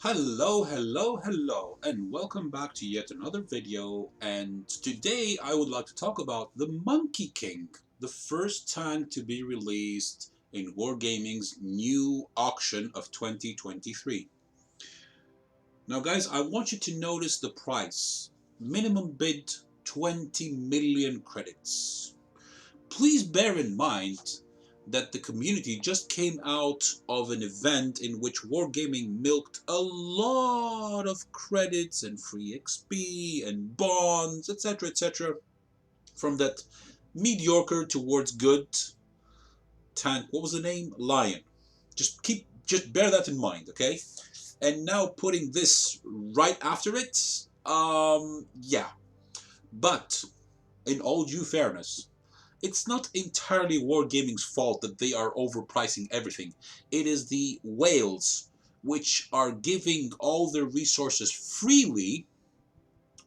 Hello, and welcome back to yet another video. And today I would like to talk about the Monkey King, the first tank to be released in WarGaming's new auction of 2023. Now guys, I want you to notice the price. Minimum bid 20 million credits. Please bear in mind that the community just came out of an event in which WarGaming milked a lot of credits and free XP and bonds, etc., from that mediocre towards good tank. What was the name? Lion. Just bear that in mind, okay? And now putting this right after it, yeah. But in all due fairness, it's not entirely WarGaming's fault that they are overpricing everything. It is the whales which are giving all their resources freely,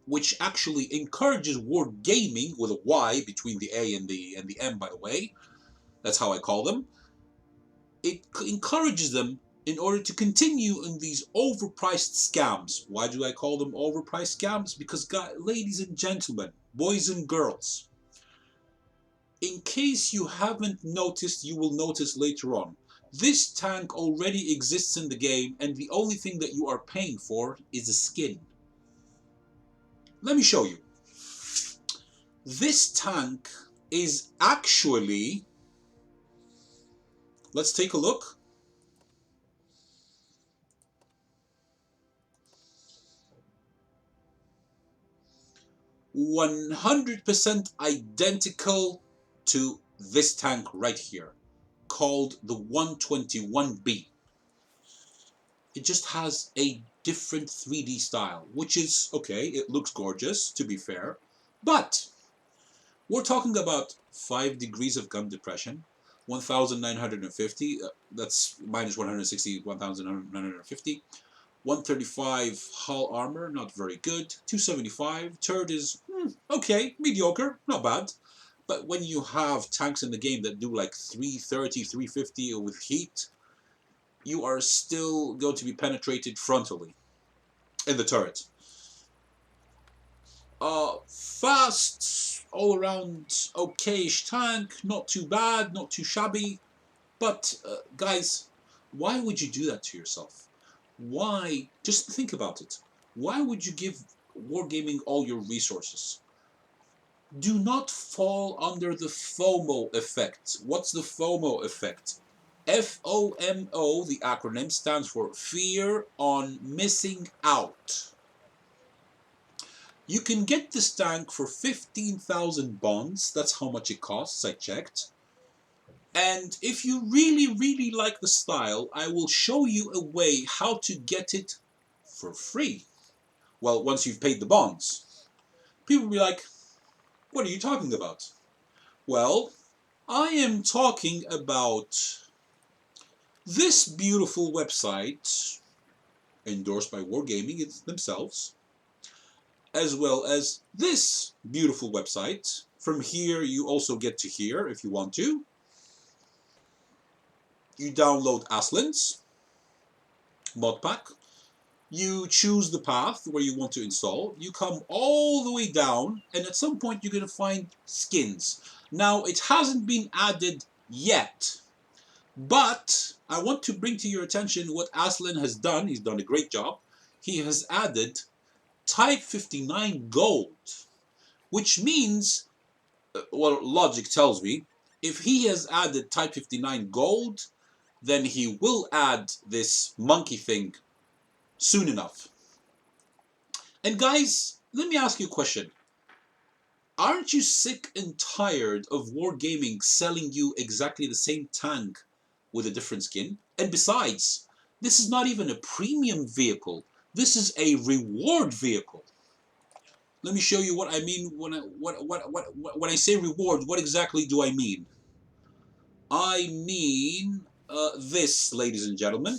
which actually encourages WarGaming, with a Y between the A and the M, by the way. That's how I call them. It encourages them in order to continue in these overpriced scams. Why do I call them overpriced scams? Because, ladies and gentlemen, boys and girls, in case you haven't noticed, you will notice later on. This tank already exists in the game, and the only thing that you are paying for is a skin. Let me show you. This tank is actually... Let's take a look. %100 identical to this tank right here, called the 121B. It just has a different 3D style, which is okay. It looks gorgeous, to be fair, but we're talking about 5 degrees of gun depression, 1,950, that's minus 160, 1,950, 135 hull armor, not very good, 275, turret is okay, mediocre, not bad. But when you have tanks in the game that do like 330, 350 with heat, you are still going to be penetrated frontally in the turret. Fast, all around okayish tank, not too bad, not too shabby. But guys, why would you do that to yourself? Why? Just think about it. Why would you give WarGaming all your resources? Do not fall under the FOMO effect. What's the FOMO effect? FOMO, the acronym, stands for Fear on Missing Out. You can get this tank for 15,000 bonds. That's how much it costs, I checked. And if you really like the style, I will show you a way how to get it for free. Well, once you've paid the bonds. People will be like, what are you talking about? Well, I am talking about this beautiful website, endorsed by WarGaming themselves, as well as this beautiful website. From here, you also get to here if you want to. You download Aslan's mod pack. You choose the path where you want to install. You come all the way down, and at some point you're going to find skins. Now, it hasn't been added yet, but I want to bring to your attention what Aslan has done. He's done a great job. He has added Type 59 Gold, which means, well, logic tells me, if he has added Type 59 Gold, then he will add this monkey thing soon enough. And guys, let me ask you a question. Aren't you sick and tired of WarGaming selling you exactly the same tank with a different skin? And besides, this is not even a premium vehicle. This is a reward vehicle. Let me show you what I mean when I say reward. What exactly do I mean? I mean this, ladies and gentlemen.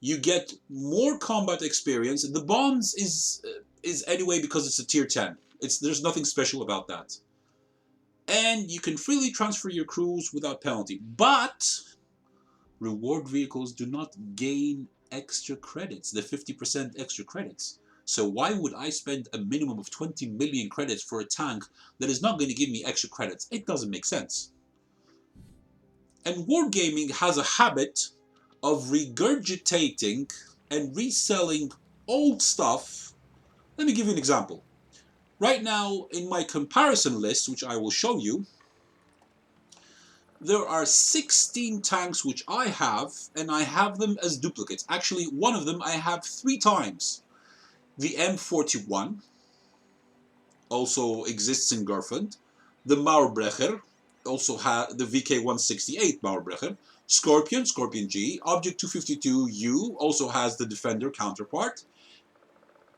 You get more combat experience. The bonds is anyway because it's a tier 10. There's nothing special about that. And you can freely transfer your crews without penalty. But reward vehicles do not gain extra credits, the 50% extra credits. So why would I spend a minimum of 20 million credits for a tank that is not going to give me extra credits? It doesn't make sense. And WarGaming has a habit of regurgitating and reselling old stuff. Let me give you an example. Right now, in my comparison list, which I will show you, there are 16 tanks which I have, and I have them as duplicates. Actually, one of them I have 3 times. The M41 also exists in Girlfriend. The Mauerbrecher also has the VK168 Mauerbrecher. Scorpion, Scorpion G. Object 252U also has the Defender counterpart.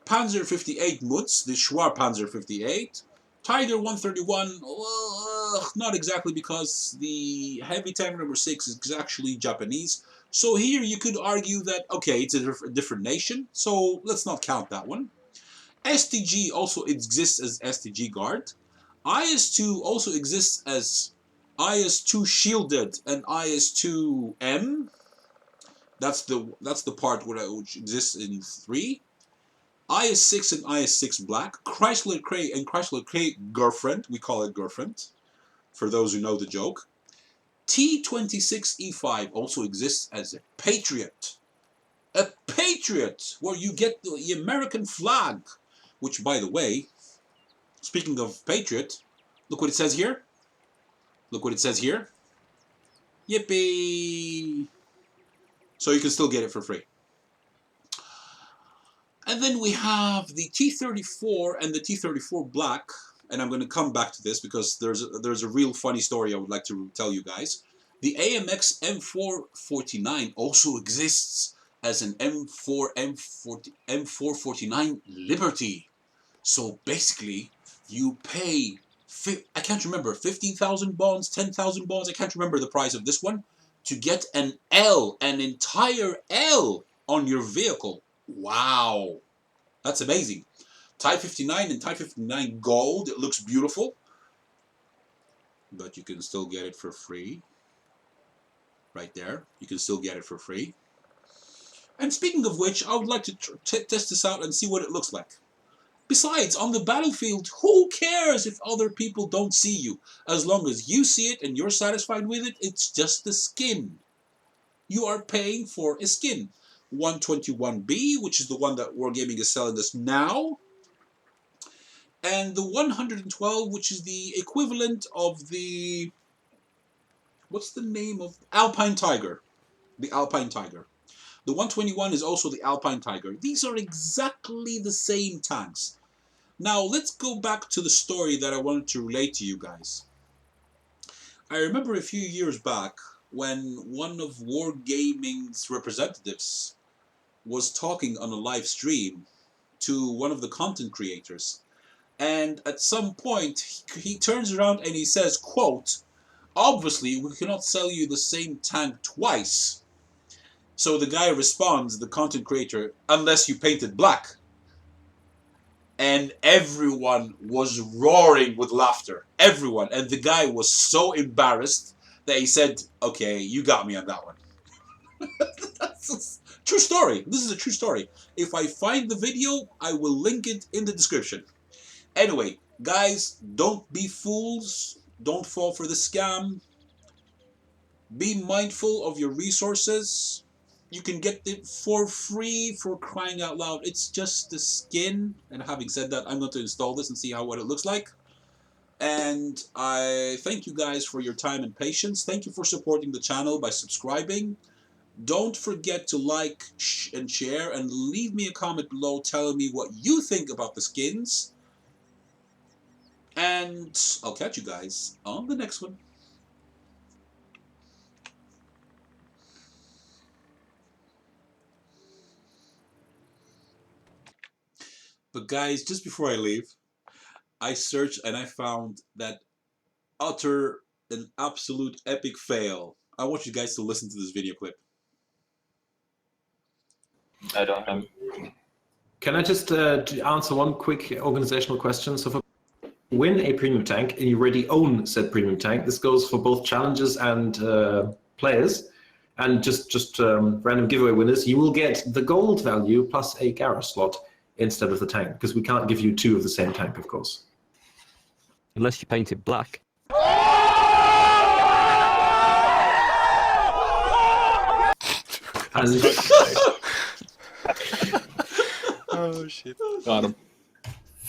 Panzer 58 Mutz, the Schwar Panzer 58. Tiger 131, not exactly, because the heavy tank number 6 is actually Japanese. So here you could argue that, okay, it's a different nation, so let's not count that one. STG also exists as STG Guard. IS-2 also exists as IS-2 Shielded and IS-2M. That's the part which exists in 3. IS-6 and IS-6 Black, Chrysler Cray and Chrysler Cray Girlfriend, we call it Girlfriend, for those who know the joke. T-26E5 also exists as a Patriot. A Patriot, where you get the American flag, which, by the way, speaking of Patriot, look what it says here. Look what it says here. Yippee! So you can still get it for free. And then we have the T-34 and the T-34 Black, and I'm going to come back to this because there's a real funny story I would like to tell you guys. The AMX M449 also exists as an M449 Liberty. So basically, you pay, I can't remember, 15,000 bonds, 10,000 bonds, I can't remember the price of this one, to get an L, an entire L on your vehicle. Wow, that's amazing. Type 59 and Type 59 Gold, it looks beautiful, but you can still get it for free. Right there, you can still get it for free. And speaking of which, I would like to test this out and see what it looks like. Besides, on the battlefield, who cares if other people don't see you? As long as you see it and you're satisfied with it, it's just a skin. You are paying for a skin. 121B, which is the one that WarGaming is selling us now. And the 112, which is the equivalent of the... What's the name of... Alpine Tiger. The Alpine Tiger. The 121 is also the Alpine Tiger. These are exactly the same tanks. Now, let's go back to the story that I wanted to relate to you guys. I remember a few years back when one of WarGaming's representatives was talking on a live stream to one of the content creators. And at some point, he turns around and he says, quote, "Obviously, we cannot sell you the same tank twice." So the guy responds, the content creator, "Unless you paint it black." And everyone was roaring with laughter. Everyone. And the guy was so embarrassed that he said, "Okay, you got me on that one." That's a true story. This is a true story. If I find the video, I will link it in the description. Anyway, guys, don't be fools. Don't fall for the scam. Be mindful of your resources. You can get it for free, for crying out loud. It's just the skin. And having said that, I'm going to install this and see what it looks like. And I thank you guys for your time and patience. Thank you for supporting the channel by subscribing. Don't forget to like and share, and leave me a comment below telling me what you think about the skins. And I'll catch you guys on the next one. But guys, just before I leave, I searched and I found that utter and absolute epic fail. I want you guys to listen to this video clip. I don't know. Can I just answer one quick organizational question? So for win a premium tank and you already own said premium tank, this goes for both challenges and players. And just random giveaway winners, you will get the gold value plus a garage slot instead of the tank, because we can't give you 2 of the same tank, of course. Unless you paint it black. And Oh shit. Got him.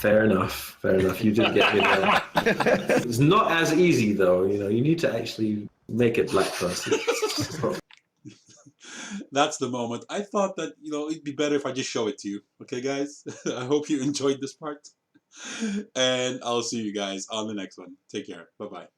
fair enough. You did get me there. It's not as easy though. You need to actually make it black first. That's the moment. I thought that, it'd be better if I just show it to you. Okay, guys? I hope you enjoyed this part. And I'll see you guys on the next one. Take care. Bye-bye.